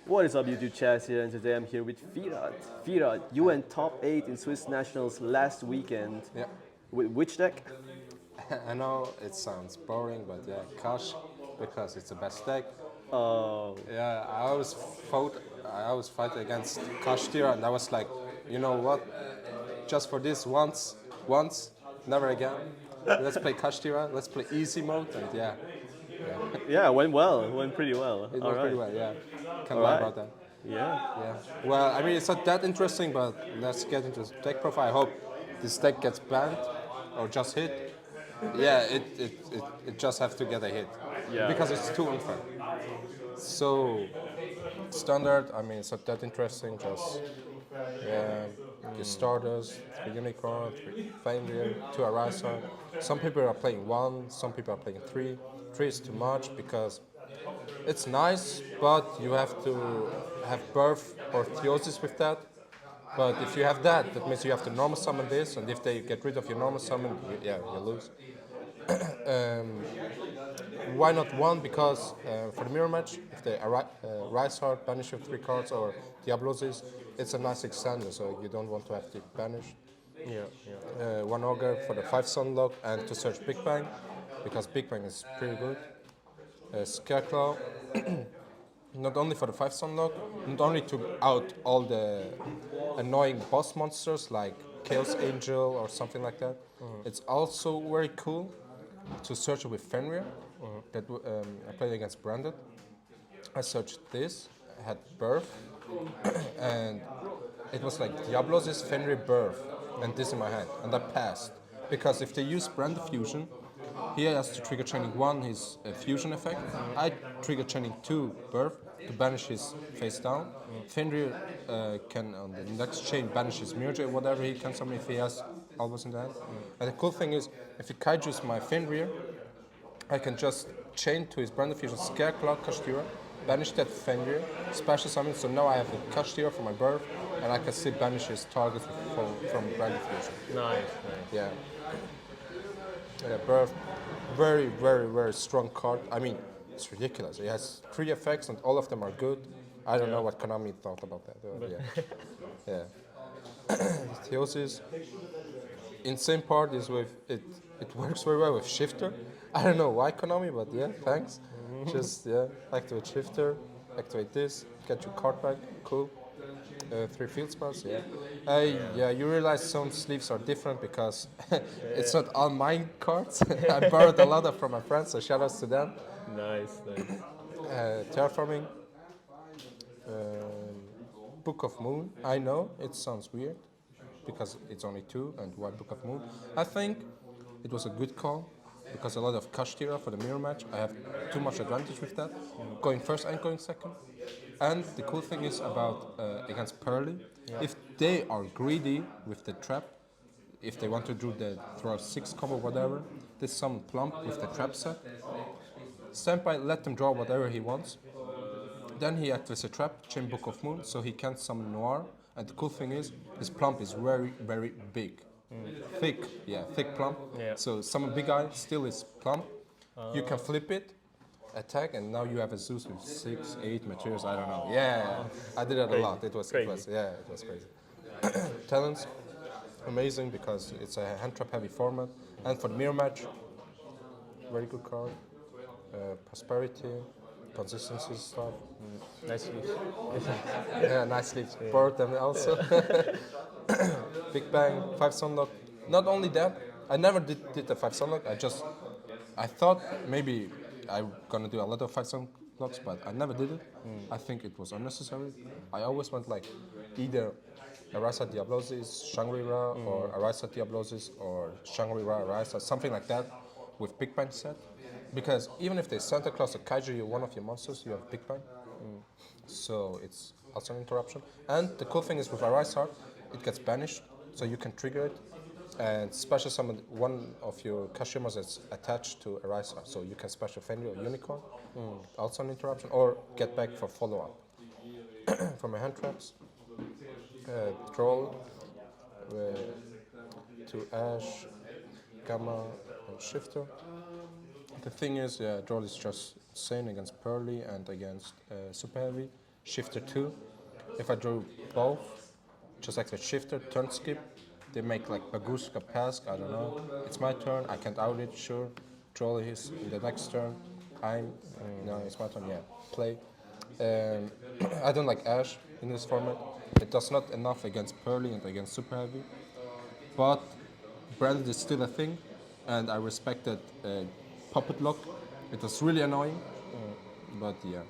What is up, YouTube chat here, and today I'm here with Firat. Firat, you went top 8 in Swiss Nationals last weekend. Yeah, With which deck? I know it sounds boring, but yeah, Kash, because it's the best deck. Oh, Yeah, I always fight against Kashtira, and I was like, you know what? Just for this once, never again. Let's play Kashtira, let's play easy mode, and yeah, yeah, went well. Went pretty well. it All went pretty right. well. Yeah, All can't lie right. about that. Yeah. Yeah. Well, I mean, it's not that interesting, but let's get into deck profile. I hope this deck gets banned or just hit. Yeah, it just have to get a hit Yeah. because it's too unfair. So standard, I mean, it's not that interesting. Just yeah, your starters, three unicorn, three failure, two Arisa. Some people are playing one, some people are playing three. Three is too much because it's nice, but you have to have birth or theosis with that. But if you have that, that means you have to normal summon this, and if they get rid of your normal summon, yeah, you lose. Why not one? Because for the mirror match, if they Rise Heart, banish your three cards, or Diablosis, it's a nice extender, so you don't want to have to banish. Yeah. Yeah. One Ogre for the 5 Sunlock, and to search Big Bang, because Big Bang is pretty good. Scarecrow, not only for the 5 Sunlock, not only to out all the annoying boss monsters like Chaos Angel or something like that, it's also very cool to search it with Fenrir. I played against Branded. I searched this, had Birth, and it was like Diablos' Fenrir Birth, and this in my hand, and I passed. Because if they use Brand Fusion, he has to trigger chaining 1 his fusion effect. I trigger chaining 2 Birth to banish his face down. Fenrir can on the next chain banish his Mirror, whatever he can summon if he has Albus in the hand. And the cool thing is, if he kaijus my Fenrir, I can just chain to his Brand Fusion Scarecrow Kashtira, banish that Fenrir, special summon, so now I have a Kashtira for my birth, and I can still banish his targets from Brand Fusion. Nice. Nice. Yeah. Yeah, birth, very, very, very strong card. I mean, it's ridiculous. It has 3 effects and all of them are good. I don't know what Konami thought about that. But yeah. Yeah. Theosis. Insane part is with it. It works very well with Shifter. I don't know why Konami, but yeah, thanks. Just yeah, activate Shifter, activate this, get your card back. Cool. 3 field spells, yeah. Yeah, you realize some sleeves are different because it's not all mine cards. I borrowed a lot of from my friends, so shout outs to them. Nice. Nice. Terraforming, um, Book of Moon. I know it sounds weird because it's only 2 and 1 Book of Moon. I think it was a good call because a lot of Kashtira for the mirror match. I have too much advantage with that, going first and going second. And the cool thing is about against Pearly, if they are greedy with the trap, if they want to do the throw 6 combo whatever, they summon Plump with the trap set. Senpai let them draw whatever he wants. Then he activates a trap, Chain Book of Moon, so he can't summon Noir. And the cool thing is, his Plump is very, very big. Thick, yeah, thick Plump. Yeah. So summon Big Eye, still is Plump. You can flip it, attack, and now you have a Zeus with 6, 8 materials, I don't know. Yeah, I did that a lot. It was crazy. It was crazy. Talents, amazing because it's a hand trap heavy format. And for the mirror match, very good card. Prosperity, consistency stuff. Nice sleeves. Yeah, nice sleeves. Board them also. Big Bang, 5 Sunlock. Not only that, I never did the 5 Sunlock. I thought maybe I'm gonna do a lot of 5 Sunlocks, but I never did it. I think it was unnecessary. I always went like either Arisa Diablosis, Shangri-La, or Arisa Diablosis, or Shangri-La Arisa, something like that, with Big Bang set. Because even if they Santa Claus or Kaiju you one of your monsters, you have Big Bang. So it's also an interruption. And the cool thing is with Arise Heart, it gets banished, so you can trigger it and special summon one of your Kashimas that's attached to Arise Heart. So you can special Fenrir or Unicorn, also an interruption, or get back for follow up. For my hand traps, Troll, to Ash, Gamma, and Shifter. The thing is, Droll is just insane against Pearly and against Super Heavy. shifter 2. If I drew both, just activate shifter, turn skip. They make like Baguska pass, I don't know. It's my turn, I can't out it, sure. Troll his in the next turn. No, it's my turn, yeah. Play. I don't like Ash in this format. It does not enough against Pearly and against Super Heavy. But Branded is still a thing, and I respect that Puppet Lock. It was really annoying, but yeah.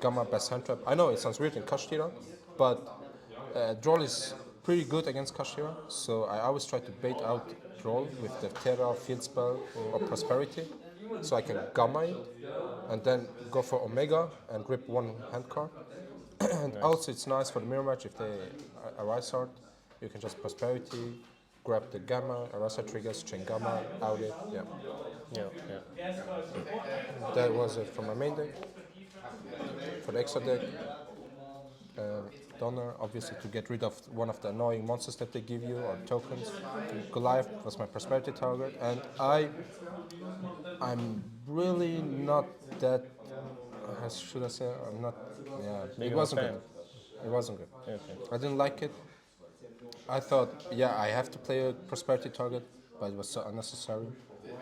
Gamma best hand trap. I know it sounds weird in Kashtira, but Droll is pretty good against Kashtira, so I always try to bait out Droll with the Terra, Field Spell, or Prosperity, so I can Gamma it, and then go for Omega and rip one hand card. And also it's nice for the mirror match if they Arise Heart, you can just Prosperity, grab the Gamma, Arise Heart triggers, chain Gamma, out it, yeah. Yeah, yeah. That was it for my main deck. For the extra deck, Donner, obviously to get rid of one of the annoying monsters that they give you or tokens. Goliath was my prosperity target, and I'm really not that. How should I say? I'm not. Yeah, Big it of a wasn't fan. good. It wasn't good. Okay. I didn't like it. I thought, yeah, I have to play a prosperity target, but it was so unnecessary.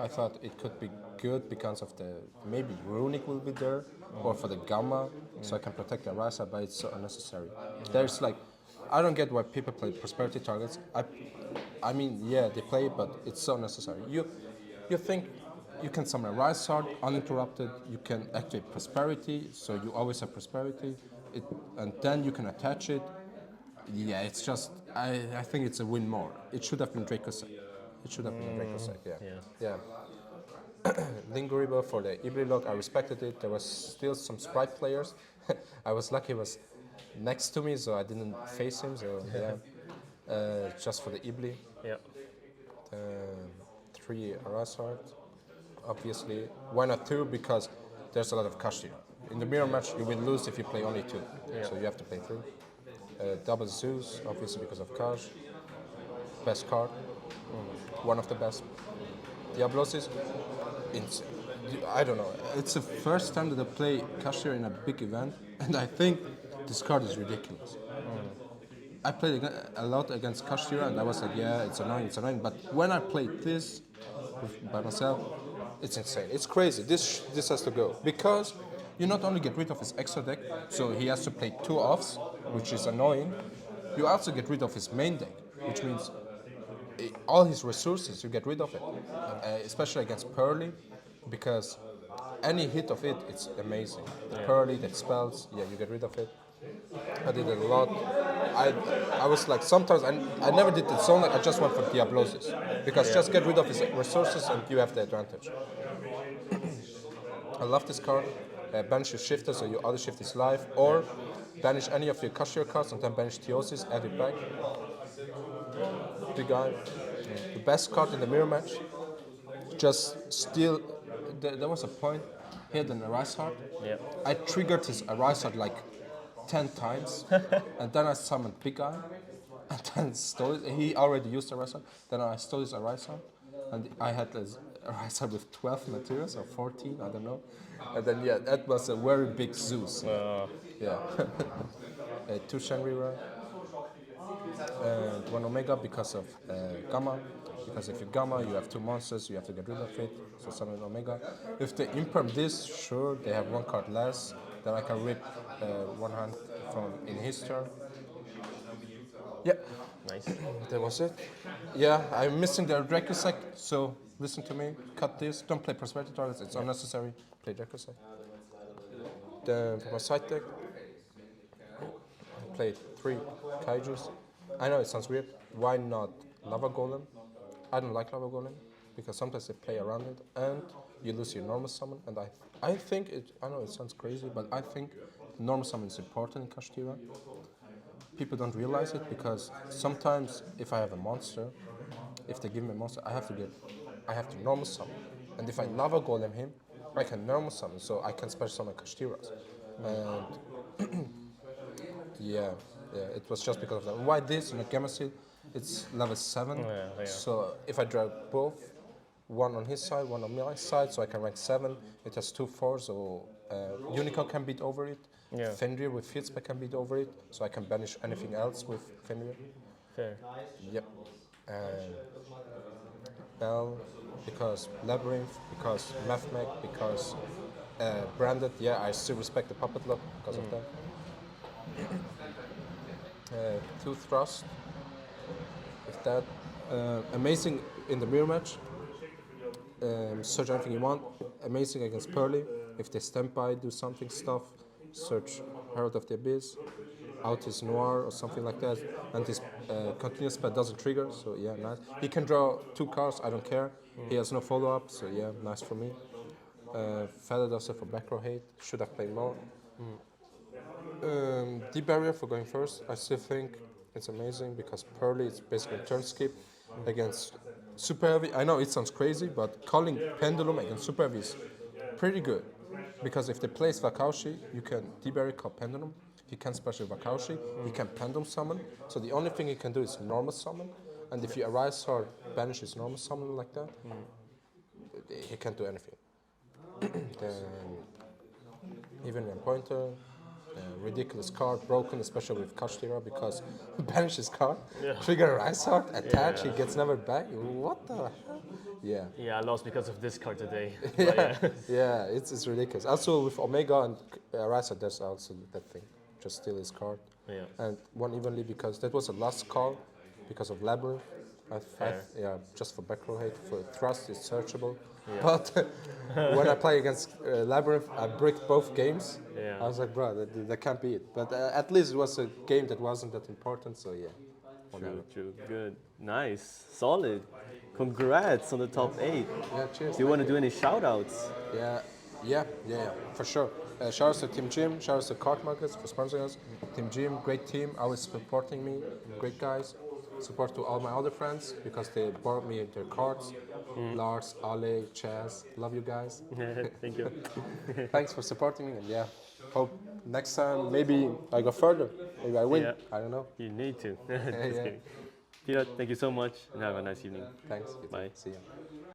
I thought it could be good because of the maybe runic will be there, or for the gamma, so I can protect the Rasa, but it's so unnecessary. There's like, I don't get why people play prosperity targets. I mean, yeah, they play it, but it's so unnecessary. You think you can summon a Rise Sword uninterrupted, you can activate prosperity, so you always have prosperity, and then you can attach it. Yeah, it's just, I think it's a win more. It should have been Dracossack. It should have been Dracossack, yeah. Yeah. Linguriba for the Ibri lock, I respected it. There was still some Sprite players. I was lucky he was next to me, so I didn't face him, so yeah. Just for the Ibli. Yeah. 3 Arasart, obviously. Why not 2? Because there's a lot of Kashtira. In the mirror match, you will lose if you play only 2. So you have to play 3. Double Zeus, obviously because of Kash. Best card. One of the best. Diablosis, I don't know. It's the first time that I play Kashtira in a big event, and I think this card is ridiculous. I played a lot against Kashtira, and I was like, yeah, it's annoying. But when I played this by myself, it's insane. It's crazy. This has to go because you not only get rid of his extra deck, so he has to play 2 offs, which is annoying. You also get rid of his main deck, which means all his resources, you get rid of it, especially against Pearly, because any hit of it, it's amazing. The Pearly, that spells, yeah, you get rid of it. I did it a lot. I was like, sometimes I never did it so like I just went for Diablosis, because just get rid of his resources and you have the advantage. I love this card. Banish your shifter, so your other shift is live, or banish any of your Kashtira cards and then banish Theosis, add it back. Big guy. The best card in the mirror match. Just steal. There was a point. He had an Arise Heart. Yeah. I triggered his Arise Heart like 10 times, and then I summoned Big Guy, and then stole it. He already used Arise Heart. Then I stole his Arise Heart, and I had this Arise Heart with 12 materials or 14, I don't know. And then yeah, that was a very big Zeus. Yeah. 2 Shangri-La. And 1 Omega because of Gamma. Because if you Gamma, you have 2 monsters, you have to get rid of it. So summon Omega. If they imperm this, sure, they have 1 card less. Then I can rip 1 hand from in his turn. Yeah, Nice. that was it. Yeah, I'm missing the Dracossack, so listen to me. Cut this. Don't play Prosperity targets, it's unnecessary. Play Dracossack. Then for my side deck, I played 3 Kaijus. I know it sounds weird. Why not Lava Golem? I don't like Lava Golem because sometimes they play around it and you lose your normal summon. And I think I know it sounds crazy, but I think normal summon is important in Kashtira. People don't realize it because sometimes if I have a monster, if they give me a monster, I have to normal summon. And if I Lava Golem him, I can normal summon, so I can special summon Kashtiras. And yeah, it was just because of that. Why this? Not Gamma Seal. It's level 7. So if I drag both, 1 on his side, 1 on my side, so I can rank 7. It has 2 4s, so Unicorn can beat over it. Yeah. Fenrir with field spec can beat over it, so I can banish anything else with Fenrir. Fair. Yep. And Bell, because Labyrinth, because Mathmech, because Branded. Yeah, I still respect the puppet lock because of that. Two Thrust, with that. Amazing in the mirror match. Search anything you want. Amazing against Pearly. If they stand by, do something stuff. Search Herald of the Abyss. Out is Noir or something like that. And his continuous spell doesn't trigger, so yeah, nice. He can draw 2 cards, I don't care. He has no follow up, so yeah, nice for me. Feathered also for back row hate. Should have played more. Deep Barrier for going first. I still think it's amazing because Pearly is basically turn skip against Super Heavy. I know it sounds crazy, but calling Pendulum against Super Heavy is pretty good. Because if they place Vakaushi, you can Deep Barrier call Pendulum. If you can special Vakaushi, you can Pendulum summon. So the only thing you can do is normal summon. And if you Arise or banish his normal summon like that, he can't do anything. Then even one pointer, ridiculous card, broken, especially with Kashtira because banish his card, trigger a Rise Heart, attach, he gets never back. What the hell? Yeah. Yeah, I lost because of this card today. Yeah, yeah, it's ridiculous. Also with Omega and Rise Heart, there's also that thing, just steal his card. Yeah. And won evenly because that was a last call because of Labyrinth. Yeah, just for back row hate. For Thrust, it's searchable. Yeah. But when I play against Labyrinth, I bricked both games. Yeah. I was like, bro, that can't be it. But at least it was a game that wasn't that important, so yeah. Whatever. True. Good. Nice. Solid. Congrats on the top 8. Yeah, cheers. Do you want to do any shout outs? Yeah, for sure. Shout out to Team G.Y.M, shout out to Card Markets for sponsoring us. Team G.Y.M, great team, always supporting me, great guys. Support to all my other friends because they bought me their cards. Lars, Ale, Chaz, love you guys. Thank you. Thanks for supporting me, and yeah, hope next time maybe I go further. Maybe I win. Yeah. I don't know. You need to. Just Yeah. kidding. Firat, thank you so much and have a nice evening. Thanks. Bye. See ya.